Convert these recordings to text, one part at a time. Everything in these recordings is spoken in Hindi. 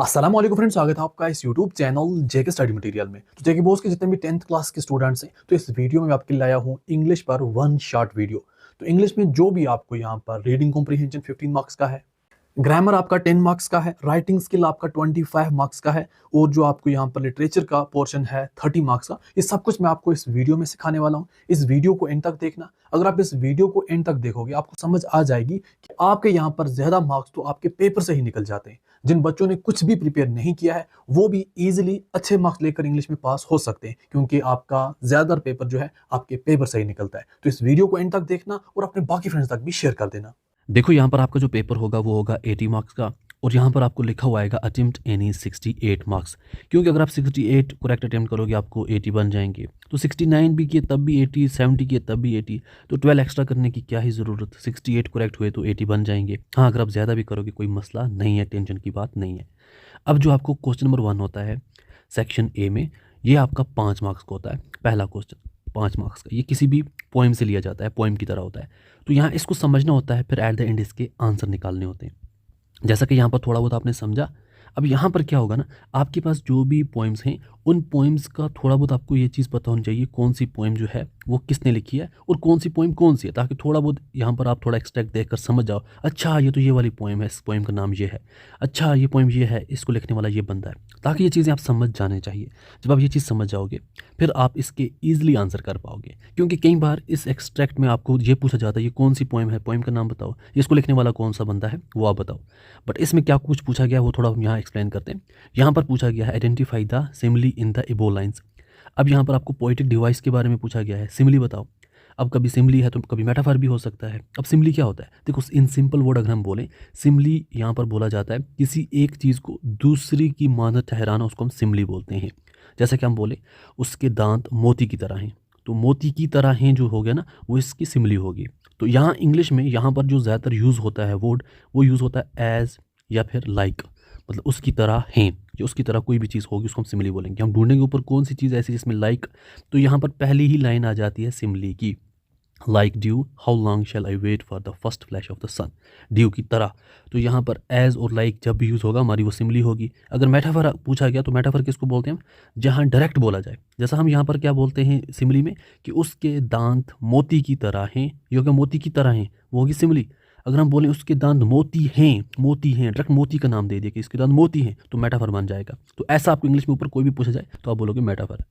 अस्सलाम वालेकुम फ्रेंड्स, स्वागत है आपका इस यूट्यूब चैनल जेके स्टडी मटेरियल में। तो जेके बॉस के जितने भी 10th क्लास के स्टूडेंट्स हैं, तो इस वीडियो में मैं आपके लिए लाया हूँ इंग्लिश पर वन शॉर्ट वीडियो। तो इंग्लिश में जो भी आपको यहाँ पर रीडिंग कॉम्प्रिहेंशन 15 मार्क्स का है, ग्रामर आपका 10 मार्क्स का है, राइटिंग स्किल आपका 25 मार्क्स का है, और जो आपको यहाँ पर लिटरेचर का पोर्शन है 30 मार्क्स का। ये सब कुछ मैं आपको इस वीडियो में सिखाने वाला हूँ। इस वीडियो को एंड तक देखना। अगर आप इस वीडियो को एंड तक देखोगे, आपको समझ आ जाएगी कि आपके यहाँ पर ज्यादा मार्क्स तो आपके पेपर से ही निकल जाते हैं। जिन बच्चों ने कुछ भी प्रिपेयर नहीं किया है, वो भी इजीली अच्छे मार्क्स लेकर इंग्लिश में पास हो सकते हैं, क्योंकि आपका ज्यादातर पेपर जो है आपके पेपर से ही निकलता है। तो इस वीडियो को एंड तक देखना और अपने बाकी फ्रेंड्स तक भी शेयर कर देना। देखो यहाँ पर आपका जो पेपर होगा वो होगा 80 मार्क्स का, और यहाँ पर आपको लिखा हुआ आएगा अटेम्प्ट एनी 68 मार्क्स। क्योंकि अगर आप 68 करेक्ट अटेम्प्ट करोगे आपको 80 बन जाएंगे। तो 69 भी किए तब भी 80, 70 किए तब भी 80, तो 12 एक्स्ट्रा करने की क्या ही ज़रूरत। 68 करेक्ट हुए तो 80 बन जाएंगे। हाँ, अगर आप ज़्यादा भी करोगे कोई मसला नहीं है, टेंशन की बात नहीं है। अब जो आपको क्वेश्चन नंबर 1 होता है सेक्शन ए में, ये आपका 5 मार्क्स का होता है। पहला क्वेश्चन 5 मार्क्स का, ये किसी भी पोएम से लिया जाता है, पोएम की तरह होता है। तो यहाँ इसको समझना होता है, फिर एट द एंड इसके आंसर निकालने होते हैं। जैसा कि यहाँ पर थोड़ा बहुत आपने समझा। अब यहाँ पर क्या होगा ना, आपके पास जो भी पोएम्स हैं उन पोएम्स का थोड़ा बहुत आपको ये चीज़ पता होनी चाहिए कौन सी पोएम जो है वो किसने लिखी है और कौन सी पोएम कौन सी है, ताकि थोड़ा बहुत यहाँ पर आप थोड़ा एक्सट्रैक्ट देखकर समझ जाओ, अच्छा ये तो ये वाली पोएम है, इस पोएम का नाम ये है, अच्छा ये पोएम ये है, इसको लिखने वाला ये बंदा है। ताकि ये चीज़ें आप समझ जाने चाहिए। जब आप ये चीज़ समझ जाओगे फिर आप इसके ईजिली आंसर कर पाओगे। क्योंकि कई बार इस एक्सट्रैक्ट में आपको ये पूछा जाता है ये कौन सी पोएम है, पोएम का नाम बताओ, इसको लिखने वाला कौन सा बंदा है वो आप बताओ। बट इसमें क्या कुछ पूछा गया वो थोड़ा हम यहाँ एक्सप्लेन करते हैं। यहाँ पर पूछा गया है identify the simile in the एबो लाइन्स। अब यहाँ पर आपको पोएटिक डिवाइस के बारे में पूछा गया है, सिमिली बताओ। अब कभी सिमिली है तो कभी मेटाफर भी हो सकता है। अब सिमिली क्या होता है, देखो इन सिंपल वर्ड अगर हम बोलें, सिमिली यहाँ पर बोला जाता है किसी एक चीज़ को दूसरी की मानद ठहराना, उसको हम सिमिली बोलते हैं। जैसा कि हम बोले उसके दांत मोती की तरह हैं, तो मोती की तरह हैं जो हो गया ना, वो इसकी सिमिली होगी। तो यहाँ इंग्लिश में यहाँ पर जो ज़्यादातर यूज़ होता है वर्ड, वो यूज़ होता है एज या फिर लाइक, मतलब उसकी तरह हैं। जो उसकी तरह कोई भी चीज़ होगी उसको हम सिमिली बोलेंगे। हम ढूंढेंगे ऊपर कौन सी चीज़ ऐसी जिसमें लाइक, तो यहाँ पर पहली ही लाइन आ जाती है सिमिली की, like dew how long shall I wait for the first flash of the sun, dew की तरह। तो यहाँ पर एज और लाइक जब भी यूज़ होगा हमारी वो सिमिली होगी। अगर मेटाफर पूछा गया तो मेटाफर किसको बोलते हैं हम, जहाँ डायरेक्ट बोला जाए। जैसा हम यहाँ पर क्या बोलते हैं सिमिली में कि उसके दांत मोती की तरह हैं, ये हो गया मोती की तरह हैं, वो होगी सिमिली। अगर हम बोलें उसके दांत मोती हैं, मोती हैं, डायरेक्ट मोती का नाम दे दिया कि इसके दांत मोती हैं, तो मेटाफर बन जाएगा। तो ऐसा आपको इंग्लिश में ऊपर कोई भी पूछा जाए तो आप बोलोगे मेटाफर।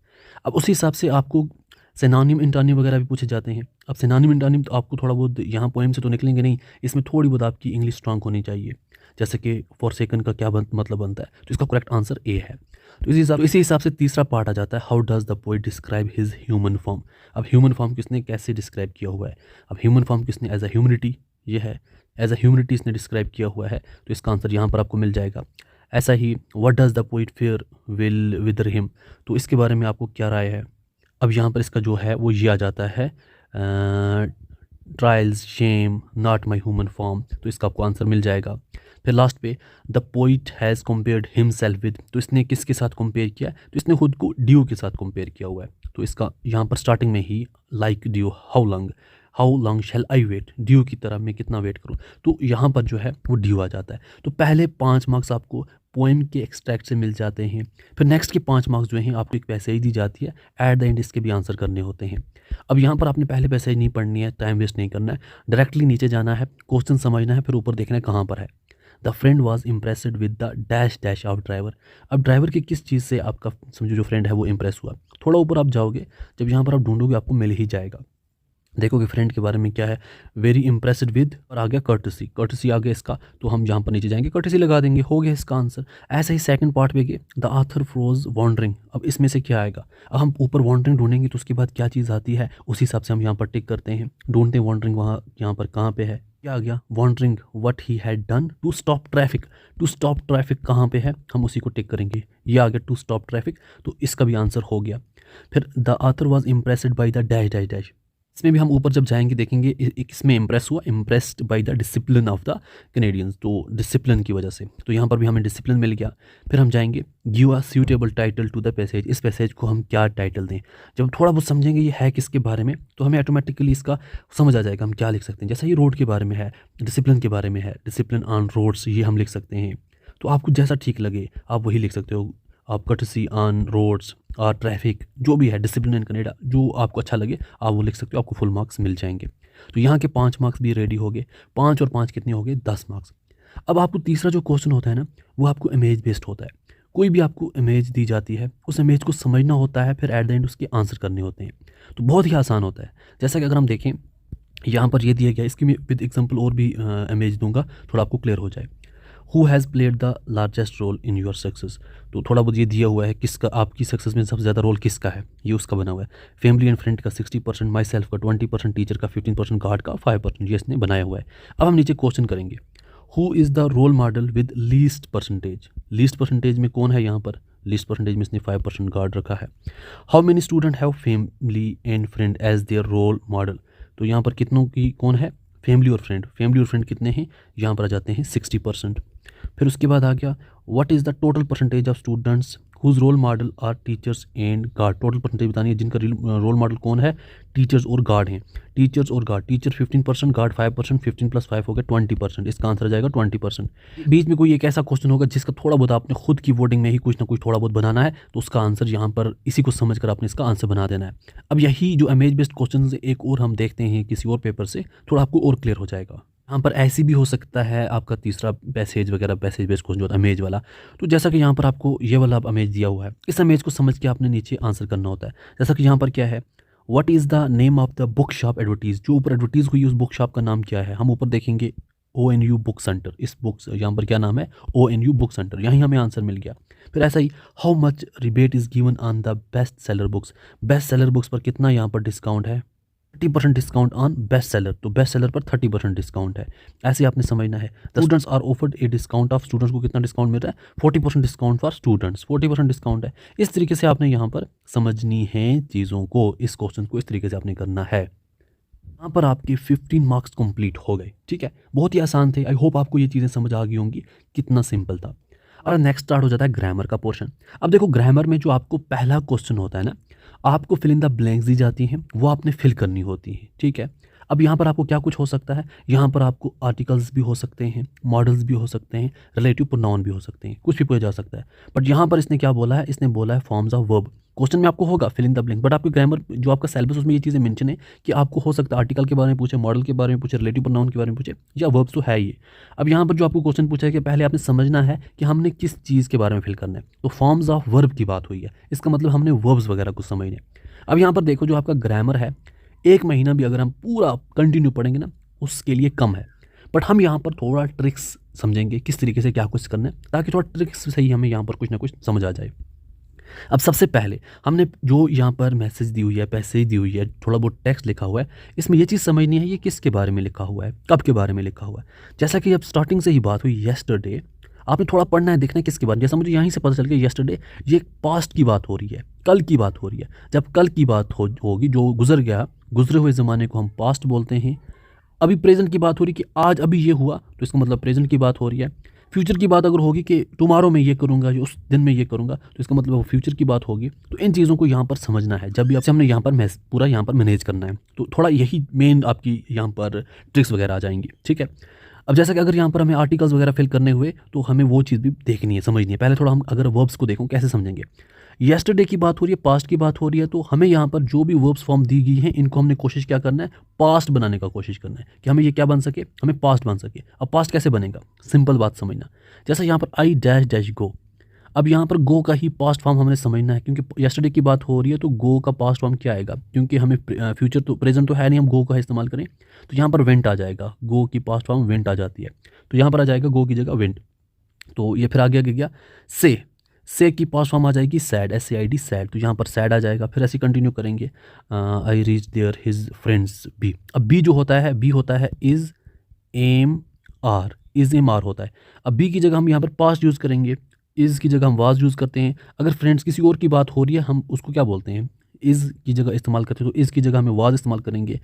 अब उसी हिसाब से आपको सिनोनिम इंटोनिम वगैरह भी पूछे जाते हैं। अब सिनोनिम इंटोनिम तो आपको थोड़ा बहुत यहाँ पोएम से तो निकलेंगे नहीं, इसमें थोड़ी बहुत आपकी इंग्लिश स्ट्रांग होनी चाहिए। जैसे कि फॉरसेकन का क्या मतलब बनता है, तो इसका करेक्ट आंसर ए है। तो इसी हिसाब से तीसरा पार्ट आ जाता है, how does the poet describe his human form. अब ह्यूमन फॉर्म किसने कैसे डिस्क्राइब किया हुआ है, अब ह्यूमन फॉर्म किसने एज अ ह्यूमनिटी, ये है एज अ ह्यूमनिटी इसने डिस्क्राइब किया हुआ है, तो इसका आंसर यहाँ पर आपको मिल जाएगा। ऐसा ही what does the poet fear will wither him, तो इसके बारे में आपको क्या राय है। अब यहाँ पर इसका जो है वो ये आ जाता है trials shame not my human form, तो इसका आपको आंसर मिल जाएगा। फिर लास्ट पे the poet has compared himself with, तो इसने किसके साथ कंपेयर किया है, तो इसने खुद को ड्यू के साथ कंपेयर किया हुआ है। तो इसका यहाँ पर स्टार्टिंग में ही like dew how long shall I wait, dew की तरह मैं कितना वेट करूँ, तो यहाँ पर जो है वो ड्यू आ जाता है। तो पहले 5 मार्क्स आपको पोएम के एक्सट्रैक्ट से मिल जाते हैं। फिर नेक्स्ट के 5 मार्क्स जो हैं आपको एक पैसेज दी जाती है, एट द एंड इसके भी आंसर करने होते हैं। अब यहाँ पर आपने पहले पैसेज नहीं पढ़नी है, टाइम वेस्ट नहीं करना है, डायरेक्टली नीचे जाना है, क्वेश्चन समझना है, फिर ऊपर देखना है कहाँ पर है। The friend was impressed with the dash dash of driver. अब ड्राइवर की किस चीज़ से आपका समझो जो फ्रेंड है वो इम्प्रेस हुआ। थोड़ा ऊपर आप जाओगे, जब यहाँ पर आप ढूंढोगे आपको मिल ही जाएगा। देखोगे फ्रेंड के बारे में क्या है, वेरी इंप्रेस्ड विद, और आ गया कर्टसी, कर्टसी आ गया इसका, तो हम यहाँ पर नीचे जाएंगे कर्टसी लगा देंगे, हो गया इसका आंसर। ऐसे ही सेकंड पार्ट पे गए, द आथर फ्रोज वॉन्डरिंग। अब इसमें से क्या आएगा, अब हम ऊपर वॉन्डरिंग ढूंढेंगे तो उसके बाद क्या चीज़ आती है उसी हिसाब से हम यहाँ पर टिक करते हैं, ढूंढते हैं वॉन्डरिंग वहाँ यहाँ पर कहाँ पे है, क्या आ गया wondering what he had done to stop traffic. To stop traffic कहाँ पे है, हम उसी को टिक करेंगे, ये आ गया टू स्टॉप ट्रैफिक, तो इसका भी आंसर हो गया। फिर the author was impressed by the dash dash dash, इसमें भी हम ऊपर जब जाएंगे देखेंगे इसमें इम्प्रेस हुआ, impressed by the discipline of the Canadians, तो डिसिप्लिन की वजह से, तो यहाँ पर भी हमें डिसिप्लिन मिल गया। फिर हम जाएंगे give a suitable title to the passage, इस पैसेज को हम क्या टाइटल दें। जब हम थोड़ा बहुत समझेंगे ये है किसके बारे में, तो हमें ऑटोमेटिकली इसका समझ आ जाएगा हम क्या लिख सकते हैं। जैसा ये रोड के बारे में है, डिसिप्लिन के बारे में है, डिसिप्लिन ऑन रोड्स, ये हम लिख सकते हैं। तो आपको जैसा ठीक लगे आप वही लिख सकते हो। आप कटसी ऑन रोड्स और ट्रैफिक जो भी है, डिसिप्लिन इन कनाडा, जो आपको अच्छा लगे आप वो लिख सकते हो, आपको फुल मार्क्स मिल जाएंगे। तो यहाँ के 5 मार्क्स भी रेडी हो गए। 5 और 5 कितने हो गए? 10 मार्क्स। अब आपको तीसरा जो क्वेश्चन होता है ना, वो आपको इमेज बेस्ड होता है। कोई भी आपको इमेज दी जाती है, उस इमेज को समझना होता है, फिर एट द एंड उसके आंसर करने होते हैं। तो बहुत ही आसान होता है। जैसा कि अगर हम देखें यहाँ पर ये दिया गया, इसकी मैं विद एग्जांपल और भी इमेज दूंगा, थोड़ा आपको क्लियर हो जाए। Who has played the largest role in your success. तो थोड़ा बहुत ये दिया हुआ है किसका, आपकी सक्सेस में सबसे ज़्यादा रोल किसका है, ये उसका बना हुआ है। फैमिली एंड फ्रेंड का 60%, माई सेल्फ का 20%, टीचर का 15%, गार्ड का 5%, ये इसने बनाया हुआ है। अब हम नीचे क्वेश्चन करेंगे, who is the role model with least percentage. Least percentage में कौन है यहाँ पर? लीस्ट परसेंटेज में इसने 5% गार्ड रखा है। How many student have family and friend as their role model. तो यहाँ पर कितनों की कौन है? फैमिली और फ्रेंड। फैमिली और फ्रेंड कितने हैं? यहाँ पर आ जाते हैं 60%। फिर उसके बाद आ गया, what is the total percentage of students whose role model are teachers and guard. Total percentage बतानी है जिनका रोल मॉडल कौन है? टीचर्स और गार्ड हैं। टीचर्स और गार्ड, टीचर 15%, गार्ड 5%, 15 + 5 हो गया 20%। इसका आंसर आ जाएगा 20%। बीच में कोई एक ऐसा क्वेश्चन होगा जिसका थोड़ा बहुत आपने खुद की वर्डिंग में ही कुछ ना कुछ थोड़ा बहुत बनाना है, तो उसका आंसर यहाँ पर इसी को समझ कर आपने इसका आंसर बना देना है। अब यही जो इमेज बेस्ड क्वेश्चन एक और हम देखते हैं किसी और पेपर से, थोड़ा आपको और क्लियर हो जाएगा। यहाँ पर ऐसी भी हो सकता है आपका तीसरा पैसेज वगैरह, पैसेज बेस्ड क्वेश्चन जो होता है इमेज वाला। तो जैसा कि यहाँ पर आपको ये वाला इमेज दिया हुआ है, इस इमेज को समझ के आपने नीचे आंसर करना होता है। जैसा कि यहाँ पर क्या है, what is the name of the book shop advertise. जो ऊपर एडवर्टीज हुई उस बुक शॉप का नाम क्या है? हम ऊपर देखेंगे ONU बुक सेंटर। इस बुक्स यहाँ पर क्या नाम है? ONU book centre. यहीं हमें आंसर मिल गया। फिर ऐसा ही, how much rebate is given on the best seller books. Best seller books पर कितना यहाँ पर डिस्काउंट है? 30% डिस्काउंट ऑन बेस्ट सेलर। तो बेस्ट सेलर पर 30% डिस्काउंट है। ऐसे आपने समझना है। The students are offered a discount of, students को कितना डिस्काउंट मिल रहा है? 40% डिस्काउंट फॉर स्टूडेंट्स। 40% डिस्काउंट है। इस तरीके से आपने यहाँ पर समझनी है चीज़ों को, इस क्वेश्चन को इस तरीके से आपने करना है। यहाँ पर आपके 15 मार्क्स कंप्लीट हो गए। ठीक है, बहुत ही आसान थे। आई होप आपको ये चीज़ें समझ आ गई होंगी कितना सिंपल था। और नेक्स्ट स्टार्ट हो जाता है ग्रामर का पोर्शन। अब देखो, ग्रामर में जो आपको पहला क्वेश्चन होता है ना, आपको फिल इन द ब्लैंक्स दी जाती हैं, वो आपने फिल करनी होती है। ठीक है, अब यहाँ पर आपको क्या कुछ हो सकता है? यहाँ पर आपको आर्टिकल्स भी हो सकते हैं, मॉडल्स भी हो सकते हैं, रिलेटिव प्रोनाउन भी हो सकते हैं, कुछ भी पूछा जा सकता है। बट यहाँ पर इसने क्या बोला है? इसने बोला है फॉर्म्स ऑफ वर्ब। क्वेश्चन में आपको होगा fill in the blank, but आपके ग्रामर जो आपका सिलेबस उसमें ये चीज़ें मेंशन है कि आपको हो सकता है आर्टिकल के बारे में पूछे, मॉडल के बारे में पूछे, रिलेटिव प्रोनाउन के बारे में पूछे, या वर्ब्स तो है ये। अब यहाँ पर जो आपको क्वेश्चन पूछा है कि पहले आपने समझना है कि हमने किस चीज़ के बारे में फिल करना है। तो फॉर्म्स ऑफ वर्ब की बात हुई है, इसका मतलब हमने वर्ब्स वगैरह कुछ समझने। अब यहाँ पर देखो, जो आपका ग्रामर है, 1 महीना भी अगर हम पूरा कंटिन्यू पढ़ेंगे ना, उसके लिए कम है। बट हम यहाँ पर थोड़ा ट्रिक्स समझेंगे किस तरीके से क्या कुछ करना है, ताकि थोड़ा ट्रिक्स से ही हमें यहाँ पर कुछ ना कुछ समझ आ जाए। अब सबसे पहले हमने जो यहाँ पर मैसेज दी हुई है, पैसेज दी हुई है, थोड़ा बहुत टेक्स्ट लिखा हुआ है, इसमें ये चीज़ समझनी है ये किसके बारे में लिखा हुआ है, कब के बारे में लिखा हुआ है। जैसा कि अब स्टार्टिंग से ही बात हुई येस्टरडे, आपने थोड़ा पढ़ना है, देखना है किसके बारे में। जैसा मुझे यहीं से पता चल गया येस्टरडे, ये पास्ट की बात हो रही है, कल की बात हो रही है। जब कल की बात होगी, जो गुजर गया, गुजरे हुए ज़माने को हम पास्ट बोलते हैं। अभी प्रेजेंट की बात हो रही कि आज अभी ये हुआ, तो इसका मतलब प्रेजेंट की बात हो रही है। फ्यूचर की बात अगर होगी कि टुमारो में ये करूँगा, जो उस दिन में ये करूँगा, तो इसका मतलब वो फ्यूचर की बात होगी। तो इन चीज़ों को यहाँ पर समझना है, जब भी आपसे हमने यहाँ पर पूरा यहाँ पर मैनेज करना है। तो थोड़ा यही मेन आपकी यहाँ पर ट्रिक्स वगैरह आ जाएंगी। ठीक है, अब जैसा कि अगर यहाँ पर हमें आर्टिकल्स वगैरह फिल करने हुए, तो हमें वो चीज़ भी देखनी है, समझनी है। पहले थोड़ा हम अगर वर्ब्स को देखो कैसे समझेंगे। येस्टरडे की बात हो रही है, पास्ट की बात हो रही है, तो हमें यहाँ पर जो भी वर्ब्स फॉर्म दी गई हैं, इनको हमने कोशिश क्या करना है? पास्ट बनाने का कोशिश करना है कि हमें ये क्या बन सके, हमें पास्ट बन सके। अब पास्ट कैसे बनेगा? सिंपल बात समझना। जैसा यहाँ पर आई डैश डैश गो, अब यहाँ पर गो का ही पास्ट फॉर्म हमने समझना है, क्योंकि येस्टरडे की बात हो रही है, तो गो का पास्ट फॉर्म क्या आएगा? क्योंकि हमें फ्यूचर तो प्रेजेंट तो है नहीं, हम गो का इस्तेमाल करें, तो यहाँ पर वेंट आ जाएगा। गो की पास्ट फॉर्म वेंट आ जाती है, तो यहाँ पर आ जाएगा गो की जगह वेंट। तो ये फिर आगे गया से की पास्ट फॉर्म आ जाएगी सैड, SAID सैड, तो यहाँ पर सैड आ जाएगा। फिर ऐसे कंटिन्यू करेंगे, I reach there his friends be. अब बी जो होता है, बी होता है is am are, is am are होता है। अब बी की जगह हम यहाँ पर पास्ट यूज़ करेंगे, इज़ की जगह हम वाज यूज़ करते हैं। अगर फ्रेंड्स किसी और की बात हो रही है, हम उसको क्या बोलते हैं? इज़ की जगह इस्तेमाल करते हैं, तो इज़ की जगह हमें वाज इस्तेमाल करेंगे।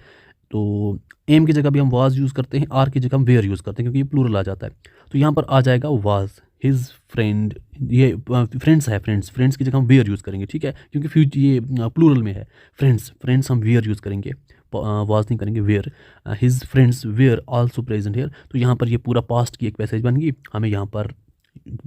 तो एम की जगह भी हम वाज यूज़ करते हैं, आर की जगह हम वेयर यूज़ करते हैं, क्योंकि ये प्लूरल आ जाता है। तो यहाँ पर आ जाएगा वाज हिज फ्रेंड, ये फ्रेंड्स है, फ्रेंड्स की जगह हम वेयर यूज़ करेंगे। ठीक है, क्योंकि फ्यूचर ये प्लूरल में है। फ्रेंड्स हम वेयर यूज़ करेंगे, वाज नहीं करेंगे, were. His friends were also present here, तो यहाँ पर ये पूरा पास्ट की एक पैसेज बन गई। हमें यहाँ पर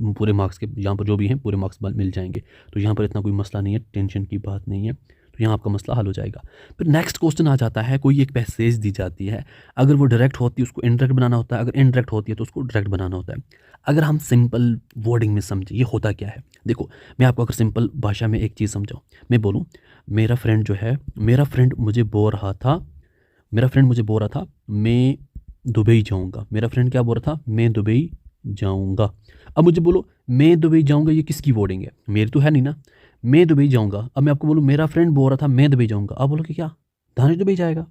पूरे मार्क्स के यहाँ पर जो भी हैं पूरे मार्क्स मिल जाएंगे। तो यहाँ पर इतना कोई मसला नहीं है, टेंशन की बात नहीं है, तो यहाँ आपका मसला हल हो जाएगा। फिर नेक्स्ट क्वेश्चन आ जाता है, कोई एक पैसेज दी जाती है, अगर वो डायरेक्ट होती है उसको इनडायरेक्ट बनाना होता है, अगर इनडायरेक्ट होती है तो उसको डायरेक्ट बनाना होता है। अगर हम सिंपल वर्डिंग में समझें ये होता क्या है, देखो मैं आपको अगर सिंपल भाषा में एक चीज़ समझाऊँ, मैं बोलूँ मेरा फ्रेंड जो है, मेरा फ्रेंड मुझे बोल रहा था, मेरा फ्रेंड मुझे बोल रहा था मैं दुबई जाऊँगा। मेरा फ्रेंड क्या बोल रहा था, मैं दुबई जाऊँगा। अब मुझे बोलो मैं दुबई जाऊँगा, ये किसकी वर्डिंग है, मेरी तो है नहीं ना, मैं दुबई जाऊँगा। अब मैं आपको बोलूँ मेरा फ्रेंड बोल रहा था मैं दुबई जाऊँगा, आप बोलो कि क्या दानिश दुबई जाएगा।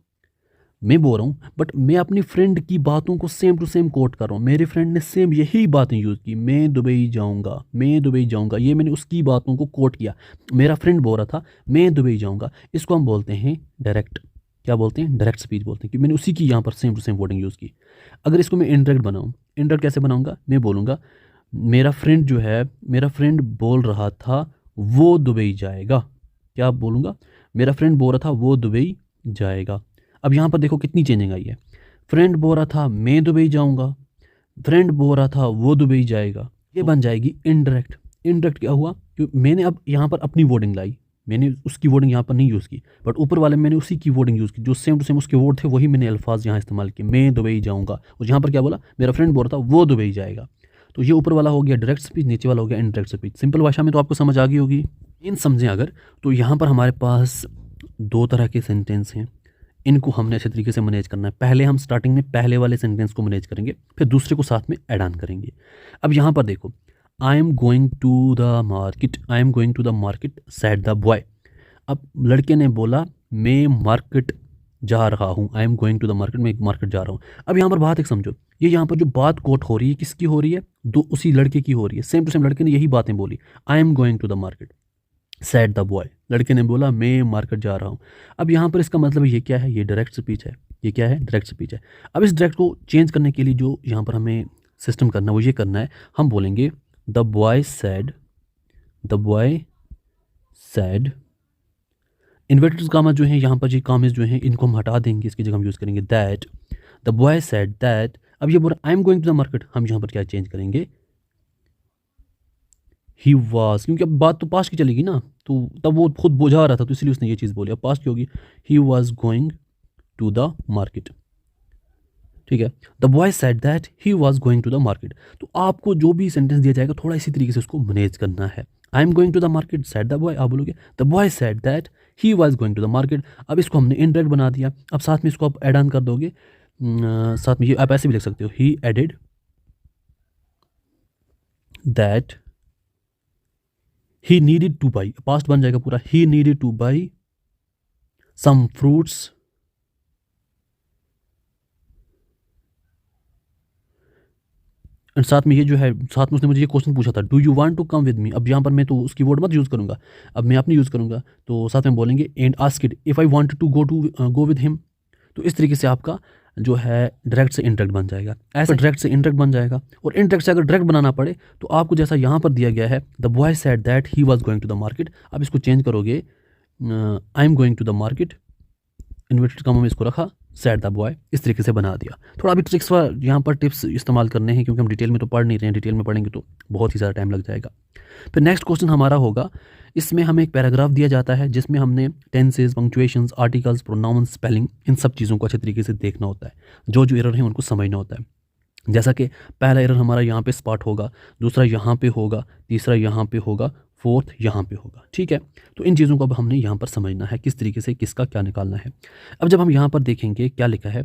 मैं बोल रहा हूँ बट मैं अपनी फ्रेंड की बातों को सेम टू सेम कोट कर रहा हूँ, मेरे फ्रेंड ने सेम यही बातें यूज़ की, मैं दुबई जाऊँगा, मैं दुबई जाऊँगा, ये मैंने उसकी बातों को कोट किया। मेरा फ्रेंड बोल रहा था मैं दुबई जाऊँगा, इसको हम बोलते हैं डायरेक्ट, क्या बोलते हैं, डायरेक्ट स्पीच बोलते हैं, कि मैंने उसी की यहाँ पर same to same wording use की। अगर इसको मैं इनडायरेक्ट बनाऊँ, इनडायरेक्ट कैसे बनाऊँगा, मैं बोलूँगा मेरा फ्रेंड जो है, मेरा फ्रेंड बोल रहा था वो दुबई जाएगा। क्या बोलूँगा, मेरा फ्रेंड बोल रहा था वो दुबई जाएगा। अब यहाँ पर देखो कितनी चेंजिंग आई है, फ्रेंड बोल रहा था मैं दुबई जाऊँगा, फ्रेंड बोल रहा था वो दुबई जाएगा, ये बन जाएगी इनडायरेक्ट। इनडायरेक्ट क्या हुआ, क्योंकि मैंने अब यहाँ पर अपनी वर्डिंग लाई, मैंने उसकी वर्डिंग यहाँ पर नहीं यूज़ की, बट ऊपर वाले मैंने उसी की वर्डिंग यूज़ की, जो सेम टू सेम उसके वर्ड थे वही मैंने अल्फाज यहाँ इस्तेमाल किए, मैं दुबई जाऊँगा। और यहाँ पर क्या बोला, मेरा फ्रेंड बोल रहा था वो दुबई जाएगा। तो ये ऊपर वाला हो गया डायरेक्ट स्पीच, नीचे वाला हो गया इनडायरेक्ट स्पीच। सिंपल भाषा में तो आपको समझ आ गई होगी। इन समझें अगर, तो यहाँ पर हमारे पास दो तरह के सेंटेंस हैं, इनको हमने अच्छे तरीके से मैनेज करना है। पहले हम स्टार्टिंग में पहले वाले सेंटेंस को मैनेज करेंगे, फिर दूसरे को साथ में ऐड ऑन करेंगे। अब यहाँ पर देखो, I am going to the market, I am going to the market said the boy. अब लड़के ने बोला मैं मार्केट जा रहा हूँ, I am going to the market, मैं मार्केट जा रहा हूँ। अब यहाँ पर बात एक समझो, ये यहाँ पर जो बात कोट हो रही है किसकी हो रही है, दो उसी लड़के की हो रही है, सेम टू सेम लड़के ने यही बातें बोली, I am going to the market said the boy, लड़के ने बोला मैं मार्केट जा रहा हूँ। अब यहाँ पर इसका मतलब ये क्या है, ये डायरेक्ट स्पीच है, ये क्या है, डायरेक्ट स्पीच है। अब इस डायरेक्ट को चेंज करने के लिए जो यहाँ पर हमें सिस्टम करना है वो ये करना है, हम बोलेंगे the boy said, the boy said, inverted comma जो है यहाँ पर जी कामेज जो हैं इनको हम हटा देंगे, इसकी जगह हम यूज़ करेंगे that, the boy said that. अब ये बोल I am going to the market, हम यहाँ पर क्या चेंज करेंगे, ही वाज, क्योंकि अब बात तो पास्ट की चलेगी ना, तो तब वो खुद बुझा रहा था तो इसलिए उसने ये चीज़ बोली, अब पास्ट की होगी, he was going to the market, ठीक है। The boy said that he was going to the market. तो आपको जो भी सेंटेंस दिया जाएगा थोड़ा इसी तरीके से उसको मैनेज करना है। I am going to the market said the boy, आप बोलोगे the boy said that he was going to the market. अब इसको हमने इनडायरेक्ट बना दिया, अब साथ में इसको आप ऐड ऑन कर दोगे, साथ में ये आप ऐसे भी लिख सकते हो, he added that he needed to buy, past बन जाएगा पूरा, he needed to buy some fruits and साथ में ये जो है, साथ में उसने मुझे ये क्वेश्चन पूछा था, do you want to come with me. अब यहाँ पर मैं तो उसकी वर्ड मत यूज़ करूँगा, अब मैं अपनी यूज़ करूँगा, तो साथ में बोलेंगे and ask it if I want to go with him. तो इस तरीके से आपका जो है डायरेक्ट से इनडायरेक्ट बन जाएगा, ऐसा डायरेक्ट से इनडायरेक्ट बन जाएगा। और इनडायरेक्ट से अगर डायरेक्ट बनाना पड़े तो आपको जैसा यहाँ पर दिया गया है, the boy said that he was going to the market, अब इसको चेंज करोगे, I am going to the market, inverted comma में इसको रखा, सेड द बॉय, इस तरीके से बना दिया। थोड़ा अभी ट्रिक्स यहाँ पर टिप्स इस्तेमाल करने हैं, क्योंकि हम डिटेल में तो पढ़ नहीं रहे हैं, डिटेल में पढ़ेंगे तो बहुत ही ज़्यादा टाइम लग जाएगा। फिर नेक्स्ट क्वेश्चन हमारा होगा, इसमें हमें एक पैराग्राफ दिया जाता है जिसमें हमने tenses, punctuations, articles, pronouns, spelling, इन सब चीज़ों को अच्छे तरीके से देखना होता है, जो जो एरर हैं उनको समझना होता है। जैसा कि पहला एरर हमारा यहाँ पे स्पॉट होगा, दूसरा यहाँ पे होगा, तीसरा यहाँ पे होगा, फोर्थ यहाँ पे होगा, ठीक है। तो इन चीज़ों को अब हमने यहाँ पर समझना है किस तरीके से किसका क्या निकालना है। अब जब हम यहाँ पर देखेंगे क्या लिखा है,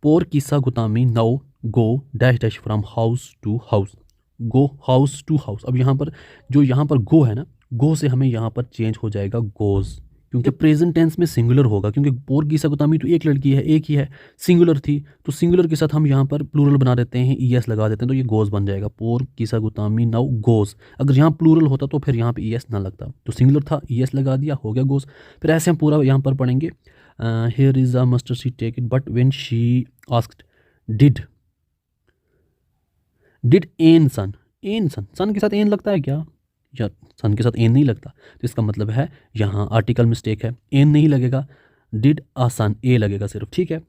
पोर किस्सा गुतामी now go dash dash from house to house, go house to house. अब यहाँ पर जो यहाँ पर गो है ना, गो से हमें यहाँ पर चेंज हो जाएगा गोज, क्योंकि प्रेजेंट टेंस में सिंगुलर होगा, क्योंकि पोर किस्सा गुतामी तो एक लड़की है, एक ही है, सिंगुलर थी, तो सिंगुलर के साथ हम यहाँ पर प्लूरल बना देते हैं, ईएस लगा देते हैं, तो ये गोज बन जाएगा, पोर किस्सा गुतामी नाउ गोज। अगर यहाँ प्लूरल होता तो फिर यहाँ पे ईएस ना लगता, तो सिंगुलर था, ईएस लगा दिया, हो गया गोज। फिर ऐसे हम पूरा यहाँ पर पढ़ेंगे, here is a muster she take it but when she asked did an son, an son, son के साथ एन लगता है क्या, या सन के साथ एन नहीं लगता, तो इसका मतलब है यहाँ आर्टिकल मिस्टेक है, एन नहीं लगेगा, डिड आ सन, ए लगेगा सिर्फ, ठीक है,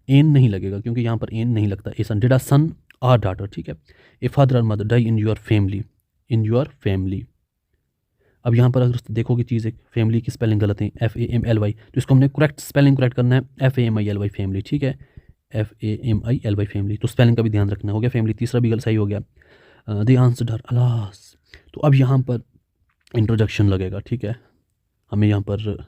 एन नहीं लगेगा क्योंकि यहाँ पर एन नहीं लगता, a son, did a son or daughter, ठीक है। ए फादर और mother die in your family, in your family. अब यहाँ पर अगर देखोगे चीज़ एक फैमिली की स्पेलिंग गलत है, FAMLY, तो इसको हमने करेक्ट स्पेलिंग करेक्ट करना है, FAMILY फैमिली, ठीक है, FAMILY फैमिली। तो स्पेलिंग का भी ध्यान रखना, हो गया फैमिली, तीसरा भी गलत सही हो गया। दे आंसर्ड हर अलास। तो अब यहाँ पर इंट्रोडक्शन लगेगा, ठीक है, हमें यहाँ पर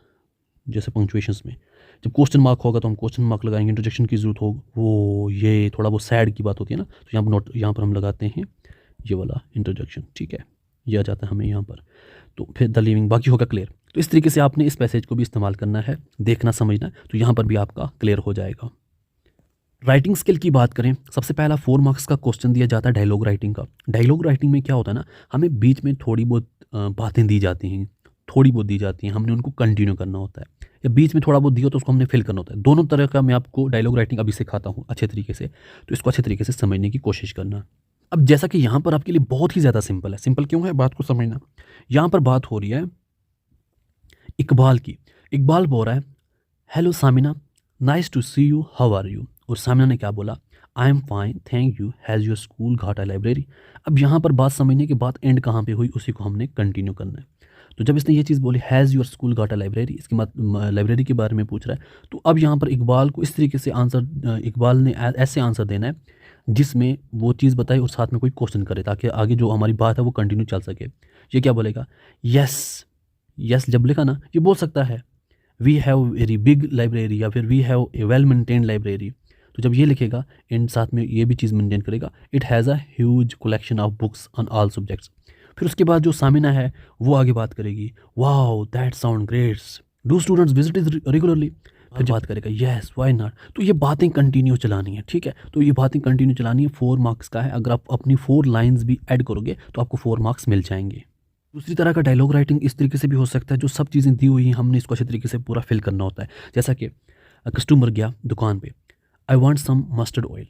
जैसे पंक्चुएशंस में जब क्वेश्चन मार्क होगा तो हम क्वेश्चन मार्क लगाएंगे, इंट्रोडक्शन की जरूरत हो, वो ये थोड़ा बहुत सैड की बात होती है ना, तो यहाँ पर हम लगाते हैं ये वाला इंट्रोडक्शन, ठीक है, ये आ जाता है हमें यहाँ पर। तो फिर द लिविंग, बाकी होगा क्लियर। तो इस तरीके से आपने इस पैसेज को भी इस्तेमाल करना है, देखना समझना, तो यहाँ पर भी आपका क्लियर हो जाएगा। राइटिंग स्किल की बात करें, सबसे पहला 4 मार्क्स का क्वेश्चन दिया जाता है डायलॉग राइटिंग का। डायलॉग राइटिंग में क्या होता है ना, हमें बीच में थोड़ी बहुत बातें दी जाती हैं, थोड़ी बहुत दी जाती हैं, हमने उनको कंटिन्यू करना होता है, या बीच में थोड़ा बहुत दिया तो उसको हमने फिल करना होता है। दोनों तरह का मैं आपको डायलॉग राइटिंग अभी सिखाता हूँ अच्छे तरीके से, तो इसको अच्छे तरीके से समझने की कोशिश करना। अब जैसा कि यहाँ पर आपके लिए बहुत ही ज़्यादा सिंपल है, सिंपल क्यों है बात को समझना। यहाँ पर बात हो रही है इकबाल की। इकबाल बोल रहा है, hello Samina, nice to see you, how are you. और सामिना ने क्या बोला, I am fine thank you, has your school got a library. अब यहाँ पर बात समझने के बाद एंड कहाँ पे हुई उसी को हमने कंटिन्यू करना है। तो जब इसने ये चीज़ बोली has your school got a library, इसके बाद लाइब्रेरी के बारे में पूछ रहा है, तो अब यहाँ पर इकबाल को इस तरीके से आंसर, इकबाल ने ऐसे आंसर देना है जिसमें वो चीज़ बताए और साथ में कोई क्वेश्चन करे, ताकि आगे जो हमारी बात है वो कंटिन्यू चल सके। ये क्या बोलेगा, यस, यस जब लिखा ना, ये बोल सकता है we have very big library, या फिर we have a well maintained library. तो जब ये लिखेगा एंड साथ में ये भी चीज़ मेंटेन करेगा, it has a huge collection of books on all subjects. फिर उसके बाद जो सामिना है वो आगे बात करेगी, wow that sound greats, do students visit it regularly. फिर बात करेगा यस व्हाई नॉट। तो ये बातें कंटिन्यू चलानी है, ठीक है, तो ये बातें कंटिन्यू चलानी है। 4 मार्क्स का है, अगर आप अपनी 4 लाइन्स भी ऐड करोगे तो आपको 4 मार्क्स मिल जाएंगे। दूसरी तरह का डायलॉग राइटिंग इस तरीके से भी हो सकता है, जो सब चीज़ें दी हुई हैं हमने इसको अच्छे तरीके से पूरा फिल करना होता है। जैसा कि कस्टमर गया दुकान पे, I want some mustard oil.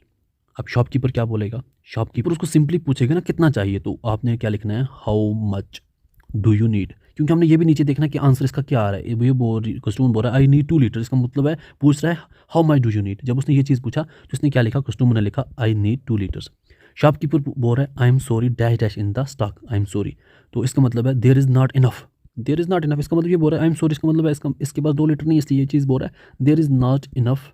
अब शॉपकीपर क्या बोलेगा, शॉपकीपर उसको सिंपली पूछेगा ना कितना चाहिए, तो आपने क्या लिखना है, how much do you need, क्योंकि हमने ये भी नीचे देखना कि आंसर इसका क्या आ रहा है। ये कस्टमर बोल रहा है आई नीड 2 लीटर, इसका मतलब है पूछ रहा है how much do you need. जब उसने ये चीज़ पूछा तो उसने क्या लिखा, कस्टमर ने लिखा आई नीड 2 लीटर्स। शॉपकीपर बोल रहा है I am sorry dash dash in the stock, I am sorry, तो इसका मतलब है there is not enough, there is not enough, इसका मतलब ये बोल रहा है आई एम सॉरी, इसका मतलब है इसके पास 2 लीटर नहीं, इसलिए ये चीज़ बोल रहा है there is not enough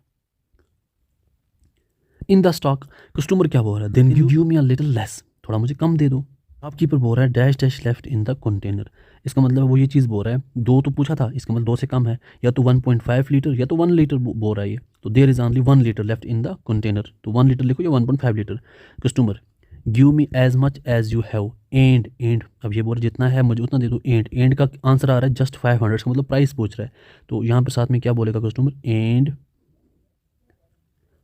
in the stock. Customer क्या बोल रहा है, then give me a little less, थोड़ा मुझे कम दे दो। शॉपकीपर बोल रहा है dash dash left in the container, इसका मतलब है वो ये चीज़ बोल रहा है 2 तो पूछा था, इसका मतलब 2 से कम है, या तो 1.5 लीटर या तो 1 लीटर बोल रहा है ये, तो there is only 1 litre left in the container, तो 1 लीटर लिखो या 1.5 litre. Customer give me as much as you have and, अब ये बोल रहा है जितना है मुझे उतना दे दो, एंड का आंसर आ रहा है जस्ट 500, का मतलब प्राइस पूछ रहा है, तो यहाँ पर साथ में क्या बोलेगा customer, and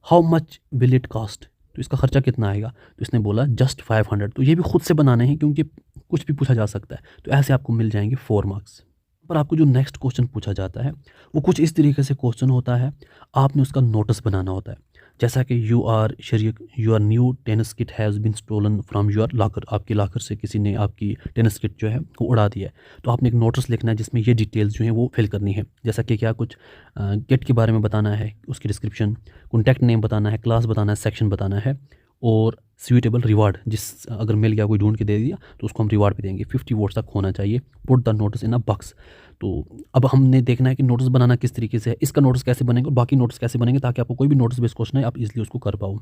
how much will it cost, तो इसका खर्चा कितना आएगा, तो इसने बोला जस्ट 500। तो ये भी खुद से बनाने हैं क्योंकि कुछ भी पूछा जा सकता है, तो ऐसे आपको मिल जाएंगे 4 मार्क्स। पर आपको जो नेक्स्ट क्वेश्चन पूछा जाता है वो कुछ इस तरीके से क्वेश्चन होता है, आपने उसका नोटिस बनाना होता है। जैसा कि you are Shariq, your new tennis kit has been stolen from your locker, आपके लॉकर से किसी ने आपकी टेनिस किट जो है वो उड़ा दिया है, तो आपने एक नोटिस लिखना है जिसमें ये डिटेल्स जो हैं वो फिल करनी है। जैसा कि क्या कुछ किट के बारे में बताना है, उसकी डिस्क्रिप्शन, कॉन्टैक्ट नेम बताना है, क्लास बताना है, सेक्शन बताना है, और स्यूटेबल रिवार्ड, जिस अगर मिल गया कोई ढूंढ के दे दिया तो उसको हम रिवार्ड भी देंगे, 50 वर्ड्स तक होना चाहिए। Put the notice in a box. तो अब हमने देखना है कि नोटिस बनाना किस तरीके से है, इसका नोटिस कैसे बनेगा और बाकी नोटिस कैसे बनेंगे, ताकि आपको कोई भी नोटिस बेस्ड क्वेश्चन है आप इजीली उसको कर पाओ।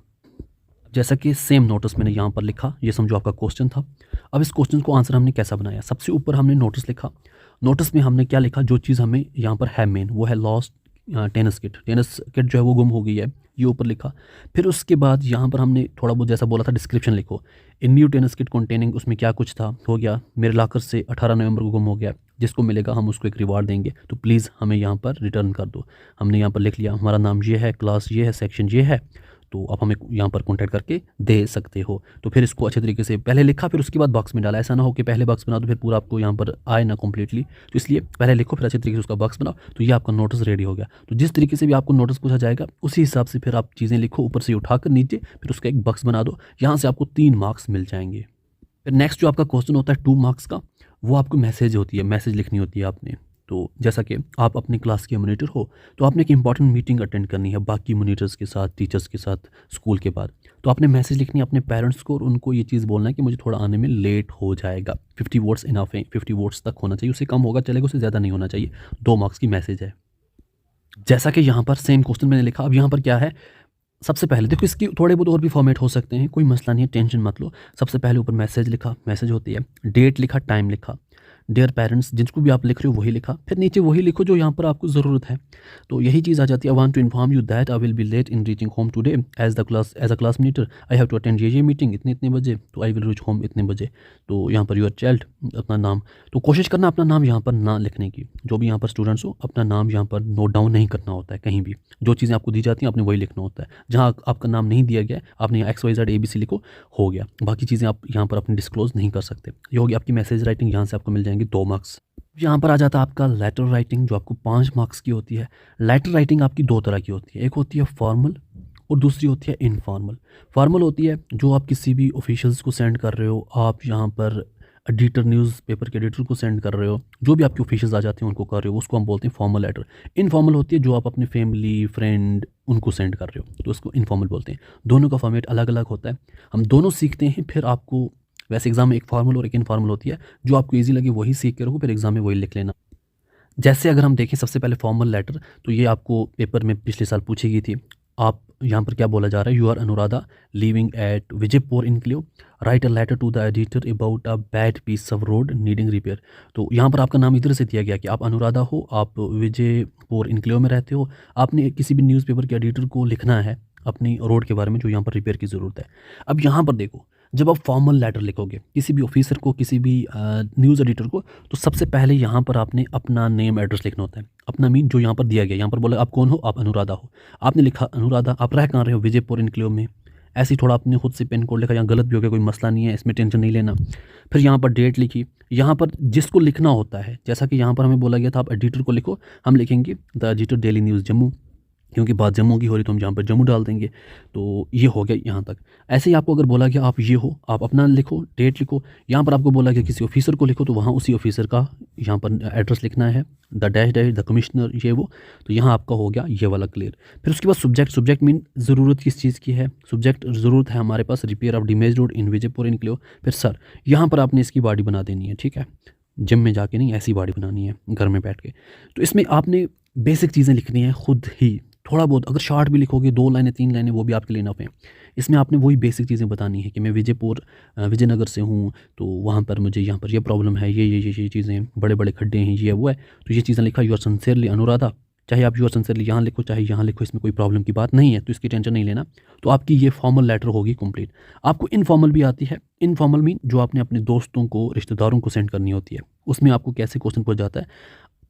जैसा कि सेम नोटिस मैंने यहाँ पर लिखा, ये समझो आपका क्वेश्चन था। अब इस क्वेश्चन को आंसर हमने कैसा बनाया, सबसे ऊपर हमने नोटिस लिखा, नोटिस में हमने क्या लिखा, जो चीज़ हमें यहाँ पर है मेन वो है लॉस्ट टेनिस किट जो है वो गुम हो गई है, ये ऊपर लिखा। फिर उसके बाद यहाँ पर हमने थोड़ा बहुत जैसा बोला था डिस्क्रिप्शन लिखो, इन न्यू टेनिस किट कंटेनिंग, उसमें क्या कुछ था, हो गया मेरे लॉकर से 18 नवंबर को गुम हो गया, जिसको मिलेगा हम उसको एक रिवार्ड देंगे, तो प्लीज़ हमें यहाँ पर रिटर्न कर दो। हमने यहाँ पर लिख लिया हमारा नाम ये है, क्लास ये है, सेक्शन ये है, तो आप हमें यहाँ पर कॉन्टैक्ट करके दे सकते हो। तो फिर इसको अच्छे तरीके से पहले लिखा फिर उसके बाद बॉक्स में डाला, ऐसा ना हो कि पहले बॉक्स बना दो फिर पूरा आपको यहाँ पर आए ना कम्प्लीटली, तो इसलिए पहले लिखो फिर अच्छे तरीके से उसका बॉक्स बनाओ, तो ये आपका नोटिस रेडी हो गया। तो जिस तरीके से भी आपको नोटिस पूछा जाएगा उसी हिसाब से फिर आप चीज़ें लिखो, ऊपर से उठाकर नीचे, फिर उसका एक बॉक्स बना दो, यहाँ से आपको 3 मार्क्स मिल जाएंगे। फिर नेक्स्ट जो आपका क्वेश्चन होता है 2 मार्क्स का, वो आपको मैसेज होती है, मैसेज लिखनी होती है आपने, तो जैसा कि आप अपनी क्लास के मॉनिटर हो, तो आपने एक इंपॉर्टेंट मीटिंग अटेंड करनी है बाकी मॉनिटर्स के साथ, टीचर्स के साथ स्कूल के बाद। तो आपने मैसेज लिखनी है अपने पेरेंट्स को और उनको ये चीज़ बोलना है कि मुझे थोड़ा आने में लेट हो जाएगा। 50 वर्ड्स इनफ है, 50 वर्ड्स तक होना चाहिए, उससे कम होगा चलेगा, उससे ज़्यादा नहीं होना चाहिए। 2 मार्क्स की मैसेज है। जैसा कि यहाँ पर सेम क्वेश्चन मैंने लिखा, अब यहाँ पर क्या है, सबसे पहले देखो इसकी थोड़े बहुत और भी फॉर्मेट हो सकते हैं, कोई मसला नहीं है, टेंशन मत लो। सबसे पहले ऊपर मैसेज लिखा, मैसेज होती है, डेट लिखा, टाइम लिखा, डियर पेरेंट्स जिसको भी आप लिख रहे हो वही लिखा, फिर नीचे वही लिखो जो यहाँ पर आपको ज़रूरत है। तो यही चीज़ आ जाती है, I want to inform you that I will be late in reaching home today as a class monitor I have to attend ये मीटिंग इतने इतने बजे, तो आई विल रीच होम इतने बजे। तो यहाँ पर योर चाइल्ड अपना नाम, तो कोशिश करना अपना नाम यहाँ पर ना लिखने की। जो भी यहाँ पर स्टूडेंट्स हो अपना नाम यहाँ पर नोट डाउन नहीं करना होता है कहीं भी। जो चीज़ें आपको दी जाती हैं आपने वही लिखना होता है। जहाँ आपका नाम नहीं दिया गया है आपने XYZ ABC लिखो, हो गया। बाकी चीज़ें आप यहाँ पर अपनी डिस्क्लोज नहीं कर सकते। ये होगी आपकी मैसेज राइटिंग, यहाँ से आपको मिल जाएंगे 2 मार्क्स। यहाँ पर आ जाता है आपका लेटर राइटिंग जो आपको 5 मार्क्स की होती है। लेटर राइटिंग आपकी 2 तरह की होती है, एक होती है फॉर्मल और दूसरी होती है इनफॉर्मल। फॉर्मल होती है जो आप किसी भी ऑफिशियल्स को सेंड कर रहे हो, आप यहाँ पर एडिटर, न्यूज़पेपर के एडिटर को सेंड कर रहे हो, जो भी आपके ऑफिशियल्स आ जाते हैं उनको कर रहे हो, उसको हम बोलते हैं फॉर्मल लेटर। इनफॉर्मल होती है जो आप अपने फैमिली फ्रेंड उनको सेंड कर रहे हो, तो उसको इनफॉर्मल बोलते हैं। दोनों का फॉर्मेट अलग अलग होता है, हम दोनों सीखते हैं, फिर आपको वैसे एग्जाम में एक फॉर्मल और एक इनफॉर्मल होती है, जो आपको ईजी लगे वही सीख के रखो, फिर एग्जाम में वही लिख लेना। जैसे अगर हम देखें सबसे पहले फॉर्मल लेटर, तो ये आपको पेपर में पिछले साल पूछी गई थी। आप यहाँ पर क्या बोला जा रहा है, you are Anuradha living at Vijaypur enclave, write a letter to the editor about a bad piece of road needing repair. तो यहाँ पर आपका नाम इधर से दिया गया कि आप अनुराधा हो, आप विजयपुर इनक्लेव में रहते हो, आपने किसी भी न्यूज़पेपर के एडिटर को लिखना है अपनी रोड के बारे में जो यहाँ पर रिपेयर की ज़रूरत है। अब यहाँ पर देखो, जब आप फॉर्मल लेटर लिखोगे किसी भी ऑफिसर को, किसी भी न्यूज़ एडिटर को, तो सबसे पहले यहाँ पर आपने अपना नेम एड्रेस लिखना होता है। अपना मीन जो यहाँ पर दिया गया, यहाँ पर बोला आप कौन हो, आप अनुराधा हो, आपने लिखा अनुराधा, आप रह कहाँ रहे हो, विजयपुर इनक्लेव में। ऐसे ही थोड़ा आपने खुद से पिन कोड लिखा, यहाँ गलत भी हो गया कोई मसला नहीं है, इसमें टेंशन नहीं लेना। फिर यहाँ पर डेट लिखी, यहाँ पर जिसको लिखना होता है, जैसा कि यहाँ पर हमें बोला गया था आप एडिटर को लिखो, हम लिखेंगे the editor daily news Jammu, क्योंकि बात जम्मू की हो रही तो हम जहाँ पर जम्मू डाल देंगे। तो ये हो गया यहाँ तक। ऐसे ही आपको अगर बोला गया आप ये हो, आप अपना लिखो, डेट लिखो। यहाँ पर आपको बोला गया किसी ऑफिसर को लिखो, तो वहाँ उसी ऑफिसर का यहाँ पर एड्रेस लिखना है, the dash dash the commissioner, ये वो। तो यहाँ आपका हो गया ये वाला क्लियर। फिर उसके बाद सब्जेक्ट, सब्जेक्ट मीन ज़रूरत किस चीज़ की है, सब्जेक्ट ज़रूरत है हमारे पास repair of damage road in Vijaypur enclave. फिर सर, यहाँ पर आपने इसकी बॉडी बना देनी है, ठीक है, जिम में जाके नहीं, ऐसी बॉडी बनानी है घर में बैठ के। तो इसमें आपने बेसिक चीज़ें लिखनी है खुद ही, थोड़ा बहुत अगर शॉर्ट भी लिखोगे 2 लाइनें 3 लाइनें वो भी आपके लिए इनफ है। इसमें आपने वही बेसिक चीज़ें बतानी है कि मैं विजयनगर से हूँ, तो वहाँ पर मुझे यहाँ पर ये प्रॉब्लम है, ये चीज़ें, बड़े बड़े खड्डे हैं, ये वो है। तो ये चीज़ें लिखा, यू आर सिंसियरली अनुराधा, चाहे आप यू आर सिंसियरली यहाँ लिखो चाहे यहाँ लिखो, इसमें कोई प्रॉब्लम की बात नहीं है, तो इसकी टेंशन नहीं लेना। तो आपकी ये फॉर्मल लेटर होगी कंप्लीट। आपको इनफॉर्मल भी आती है। इनफॉर्मल मीन जो आपने अपने दोस्तों को, रिश्तेदारों को सेंड करनी होती है। उसमें आपको कैसे क्वेश्चन पूछ जाता है,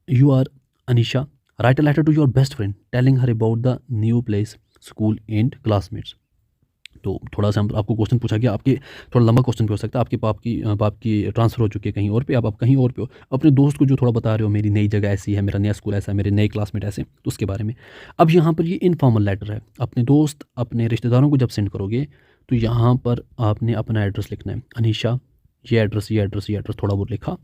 you are Anisha, write a letter to your best friend telling her about the new place, school and classmates. तो थोड़ा सा आपको क्वेश्चन पूछा गया, आपके थोड़ा लंबा क्वेश्चन भी हो सकता है, आपके बाप की ट्रांसफ़र हो चुकी है कहीं और पे, आप कहीं और पे हो, अपने दोस्त को जो थोड़ा बता रहे हो मेरी नई जगह ऐसी है, मेरा नया स्कूल ऐसा है, मेरे नए क्लासमेट ऐसे, तो उसके बारे में। अब यहाँ पर ये इनफॉर्मल लेटर है, अपने दोस्त अपने रिश्तेदारों को जब सेंड करोगे तो यहाँ पर आपने अपना एड्रेस लिखना है, अनीशा ये एड्रेस थोड़ा बहुत लिखा।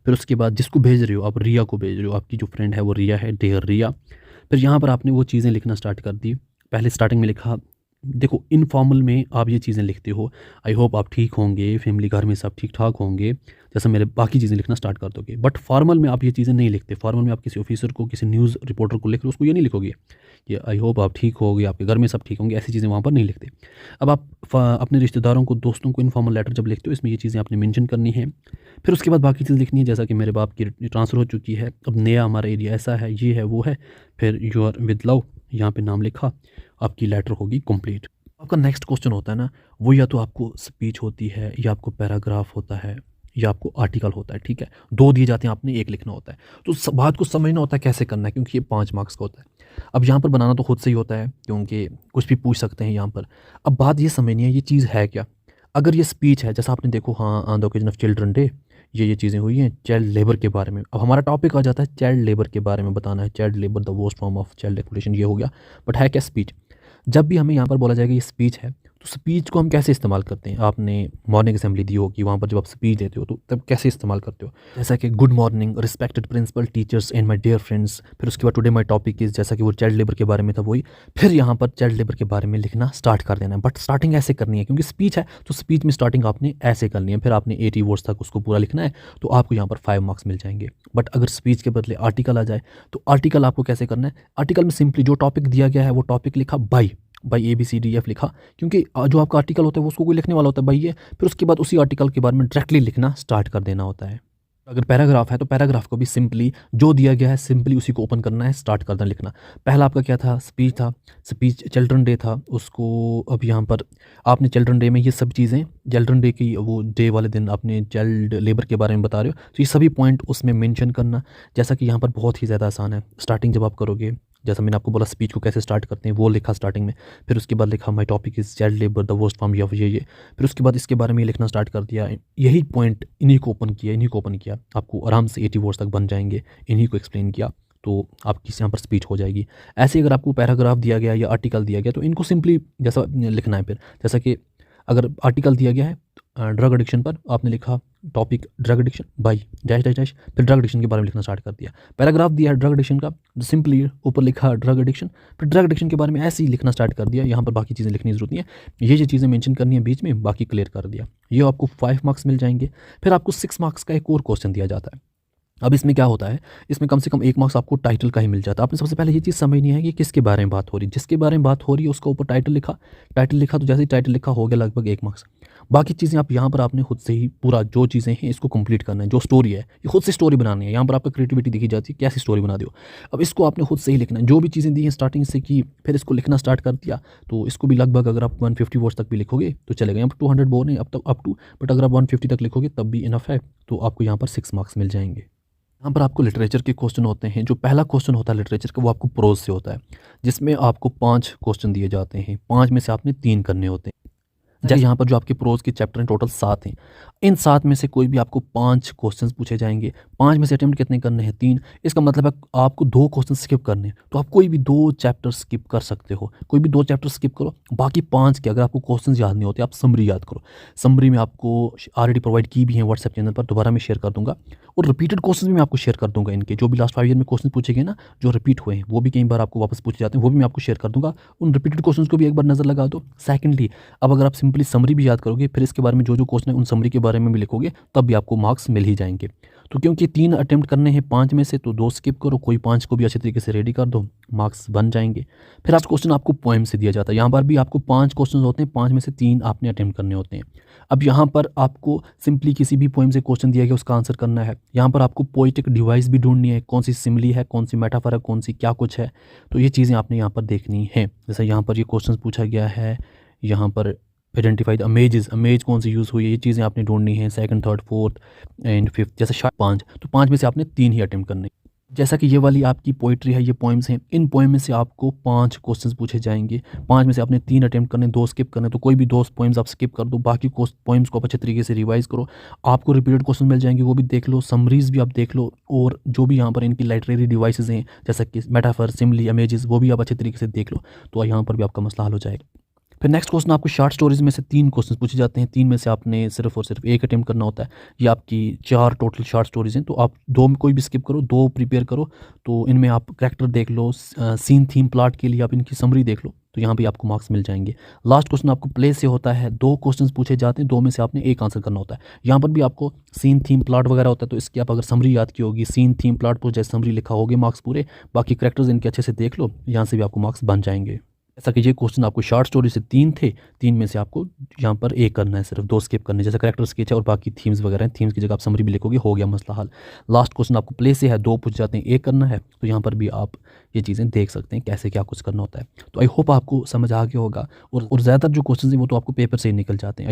फिर उसके बाद जिसको भेज रहे हो, आप रिया को भेज रहे हो, आपकी जो फ्रेंड है वो रिया है, डियर रिया। फिर यहाँ पर आपने वो चीज़ें लिखना स्टार्ट कर दी। पहले स्टार्टिंग में लिखा, देखो इनफॉर्मल में आप ये चीज़ें लिखते हो, आई होप आप ठीक होंगे, फैमिली घर में सब ठीक ठाक होंगे, जैसा मेरे बाकी चीज़ें लिखना स्टार्ट कर दोगे। बट फॉर्मल में आप ये चीज़ें नहीं लिखते। फॉर्मल में आप किसी ऑफिसर को, किसी न्यूज़ रिपोर्टर को लिख रहे हो, उसको ये नहीं लिखोगे कि आई होप आप ठीक होगे, आपके घर में सब ठीक होंगे, ऐसी चीज़ें वहाँ पर नहीं लिखते। अब आप अपने रिश्तेदारों को, दोस्तों को इनफॉर्मल लेटर जब लिखते हो, इसमें ये चीज़ें आपने मेंशन करनी है। फिर उसके बाद बाकी चीज़ लिखनी है, जैसा कि मेरे बाप की ट्रांसफ़र हो चुकी है, अब नया हमारा एरिया ऐसा है, ये है वो है। फिर यू आर विद लव, यहाँ पे नाम लिखा, आपकी लेटर होगी कंप्लीट। आपका नेक्स्ट क्वेश्चन होता है ना, वो या तो आपको स्पीच होती है, या आपको पैराग्राफ होता है, या आपको आर्टिकल होता है, ठीक है। 2 दिए जाते हैं, आपने 1 लिखना होता है। तो बात को समझना होता है कैसे करना है, क्योंकि ये 5 मार्क्स का होता है। अब यहाँ पर बनाना तो खुद से ही होता है, क्योंकि कुछ भी पूछ सकते हैं यहाँ पर। अब बात ये समझनी है ये चीज़ है क्या। अगर ये स्पीच है, जैसा आपने देखो, हाँ, on the occasion of children day, ये चीज़ें हुई हैं चाइल्ड लेबर के बारे में। अब हमारा टॉपिक आ जाता है चाइल्ड लेबर के बारे में बताना है, child labour the worst form of child exploitation, ये हो गया। बट है क्या स्पीच। जब भी हमें यहाँ पर बोला जाएगा ये स्पीच है, तो स्पीच को हम कैसे इस्तेमाल करते हैं? आपने मॉर्निंग असेंबली दी होगी, वहाँ पर जब आप स्पीच देते हो तो तब कैसे इस्तेमाल करते हो? जैसा कि good morning, respected principal, teachers and my dear friends. फिर उसके बाद टुडे माय टॉपिक इज़, जैसा कि वो चाइल्ड लेबर के बारे में था वही। फिर यहाँ पर चाइल्ड लेबर के बारे में लिखना स्टार्ट कर देना है, बट स्टार्टिंग ऐसे करनी है क्योंकि स्पीच है, तो स्पीच में स्टार्टिंग आपने ऐसे करनी है। फिर आपने 80 वर्ड्स तक उसको पूरा लिखना है, तो आपको यहाँ पर 5 मार्क्स मिल जाएंगे। बट अगर स्पीच के बदले आर्टिकल आ जाए, तो आर्टिकल आपको कैसे करना है? आर्टिकल में सिंपली जो टॉपिक दिया गया है वो टॉपिक लिखा बाई ABCDF लिखा, क्योंकि जो आपका आर्टिकल होता है वो उसको कोई लिखने वाला होता है बाई है। फिर उसके बाद उसी आर्टिकल के बारे में डायरेक्टली लिखना स्टार्ट कर देना होता है। अगर पैराग्राफ है तो पैराग्राफ को भी सिंपली जो दिया गया है सिंपली उसी को ओपन करना है, स्टार्ट करना लिखना। पहला आपका क्या था? स्पीच था। स्पीच चिल्ड्रन डे था, उसको अब यहाँ पर आपने चिल्ड्रन डे में ये सब चीज़ें, चिल्ड्रन डे की वो डे वाले दिन आपने चाइल्ड लेबर के बारे में बता रहे हो, तो ये सभी पॉइंट उसमें मेंशन करना। जैसा कि यहाँ पर बहुत ही ज़्यादा आसान है। स्टार्टिंग जब आप करोगे, जैसा मैंने आपको बोला स्पीच को कैसे स्टार्ट करते हैं वो लिखा स्टार्टिंग में। फिर उसके बाद लिखा my topic is child labour the worst form of ये। फिर उसके बाद इसके बारे में लिखना स्टार्ट कर दिया। यही पॉइंट इन्हीं को ओपन किया, आपको आराम से 80 वर्ड्स तक बन जाएंगे। इन्हीं को एक्सप्लेन किया तो आपकी यहाँ पर स्पीच हो जाएगी। ऐसे अगर आपको पैराग्राफ दिया गया या आर्टिकल दिया गया तो इनको सिंपली जैसा लिखना है। फिर जैसा कि अगर आर्टिकल दिया गया है ड्रग एडिक्शन पर, आपने लिखा topic drug addiction by dash dash dash, फिर ड्रग एडिक्शन के बारे में लिखना स्टार्ट कर दिया। पैराग्राफ दिया है ड्रग एडिक्शन का, सिंपली ऊपर लिखा ड्रग एडिक्शन, फिर ड्रग एडिक्शन के बारे में ऐसे ही लिखना स्टार्ट कर दिया। यहाँ पर बाकी चीज़ें लिखने की जरूरत नहीं है, ये चीज़ें मेंशन करनी है बीच में, बाकी क्लियर कर दिया। ये आपको 5 मार्क्स मिल जाएंगे। फिर आपको 6 मार्क्स का एक और क्वेश्चन दिया जाता है। अब इसमें क्या होता है, इसमें कम से कम 1 मार्क्स आपको टाइटल का ही मिल जाता है। आपने सबसे पहले ये चीज़ समझनी है कि किसके बारे में बात हो रही है। जिसके बारे में बात हो रही है उसका ऊपर टाइटल लिखा तो जैसे ही टाइटल लिखा हो गया लगभग 1 मार्क्स। बाकी चीज़ें आप यहाँ पर आपने खुद से ही पूरा जो चीज़ें हैं इसको कंप्लीट करना है। जो स्टोरी है ये खुद से स्टोरी बनानी है। यहाँ पर आपका क्रिएटिविटी दिखी जाती है, कैसी स्टोरी बना दो। अब इसको आपने खुद से ही लिखना है, जो भी चीज़ें दी हैं स्टार्टिंग से की, फिर इसको लिखना स्टार्ट कर दिया। तो इसको भी लगभग अगर आप 150 वर्ड्स तक भी लिखोगे तो चलेगा। यहाँ पर 200 बोर्ड नहीं अब तक अप टू, बट अगर आप 150 तक लिखोगे तब भी इनफ है, तो आपको यहाँ पर 6 मार्क्स मिल जाएंगे। यहाँ पर आपको लिटरेचर के क्वेश्चन होते हैं। जो पहला क्वेश्चन होता है लिटरेचर का वो आपको प्रोज से होता है, जिसमें आपको 5 क्वेश्चन दिए जाते हैं। 5 में से आपने 3 करने होते हैं। जैसे यहाँ पर जो आपके प्रोज के चैप्टर हैं टोटल 7 हैं। इन 7 में से कोई भी आपको 5 क्वेश्चंस पूछे जाएंगे। 5 में से अटेम्प्ट कितने करने हैं? 3। इसका मतलब है आपको 2 क्वेश्चन स्किप करने हैं। तो आप कोई भी 2 चैप्टर स्किप कर सकते हो, कोई भी 2 चैप्टर स्किप करो। बाकी 5 के अगर आपको क्वेश्चन याद नहीं होते आप समरी याद करो। समरी में आपको ऑलरेडी प्रोवाइड की भी है व्हाट्सएप चैनल पर, दोबारा मैं शेयर कर दूंगा। और रिपीटेड क्वेश्चन भी मैं आपको शेयर कर दूंगा। इनके जो भी लास्ट 5 ईयर में क्वेश्चन पूछे गए ना, जो रिपीट हुए हैं, वो भी कई बार आपको वापस पूछे जाते हैं, वो भी मैं आपको शेयर कर दूंगा। उन रिपीटेड क्वेश्चन को भी एक बार नजर लगा दो। सेकेंडली, अब अगर आप सिंपली समरी भी याद करोगे, फिर इसके बारे में जो क्वेश्चन है उन समरी के बारे में भी लिखोगे, तब भी आपको मार्क्स मिल ही जाएंगे। तो क्योंकि 3 अटेम्प्ट करने हैं 5 में से, तो 2 स्किप करो, कोई 5 को भी अच्छे तरीके से रेडी कर दो, मार्क्स बन जाएंगे। फिर आज क्वेश्चन आपको पोएम से दिया जाता है। यहाँ पर भी आपको 5 क्वेश्चन होते हैं, 5 में से 3 आपने अटेम्प्ट करने होते हैं। अब यहाँ पर आपको सिंपली किसी भी पोएम से क्वेश्चन दिया गया उसका आंसर करना है। यहाँ पर आपको पोइटिक डिवाइस भी ढूंढनी है, कौन सी सिमिली है, कौन सी मेटाफर है, कौन सी क्या कुछ है, तो ये चीज़ें आपने यहाँ पर देखनी है। जैसे यहाँ पर ये क्वेश्चन पूछा गया है, यहाँ पर आइडेंटिफाई द अमेज कौन सी यूज़ हुई है, ये चीज़ें आपने ढूंढनी है। 2nd, 3rd, 4th and 5th, जैसे 5, तो 5 में से आपने 3 ही अटेम्प्ट करने। जैसा कि ये वाली आपकी पोइट्री है, ये पोएम्स हैं, इन पोएम में से आपको 5 क्वेश्चंस पूछे जाएंगे। 5 में से आपने 3 अटेम्प्ट करने, 2 स्किप करने, तो कोई भी 2 पोएम्स आप स्किप कर दो, बाकी पोएम्स को आप अच्छे तरीके से रिवाइज करो। आपको रिपीटेड क्वेश्चन मिल जाएंगे, वो भी देख लो, समरीज भी आप देख लो, और जो भी यहाँ पर इनकी लिटरेरी डिवाइसेज हैं जैसा कि मेटाफर, सिमिली, इमेजेस, वो भी आप अच्छे तरीके से देख लो, तो यहाँ पर भी आपका मसला हल हो जाएगा। फिर नेक्स्ट क्वेश्चन आपको शॉर्ट स्टोरीज में से 3 क्वेश्चन पूछे जाते हैं। 3 में से आपने सिर्फ और सिर्फ 1 अटेम्प्ट करना होता है। ये आपकी 4 टोटल शॉर्ट स्टोरीज हैं, तो आप 2 में कोई भी स्किप करो, 2 प्रिपेयर करो। तो इनमें आप कैरेक्टर देख लो, सीन थीम प्लॉट के लिए आप इनकी समरी देख लो, तो यहाँ भी आपको मार्क्स मिल जाएंगे। लास्ट क्वेश्चन आपको प्ले से होता है। 2 क्वेश्चन पूछे जाते हैं, 2 में से आपने 1 आंसर करना होता है। यहाँ पर भी आपको सीन थीम प्लॉट वगैरह होता है, तो इसकी आप अगर समरी याद की होगी, सीन थीम प्लॉट पर जैसे समरी लिखा होगी, मार्क्स पूरे। बाकी कैरेक्टर्स इनके अच्छे से देख लो, यहाँ से भी आपको मार्क्स बन जाएंगे। ऐसा कि ये क्वेश्चन आपको शॉर्ट स्टोरी से 3 थे, 3 में से आपको यहाँ पर 1 करना है, सिर्फ 2 स्किप करने, जैसे कैरेक्टर स्केच है और बाकी थीम्स वगैरह हैं। थीम्स की जगह आप समरी भी लिखोगे, हो गया मसला हल। लास्ट क्वेश्चन आपको प्ले से है, 2 पूछ जाते हैं, 1 करना है, तो यहाँ पर भी आप ये चीज़ें देख सकते हैं कैसे क्या कुछ करना होता है। तो आई होप आपको समझ आ गया होगा, और ज़्यादातर जो क्वेश्चन हैं वो तो आपको पेपर से ही निकल जाते हैं।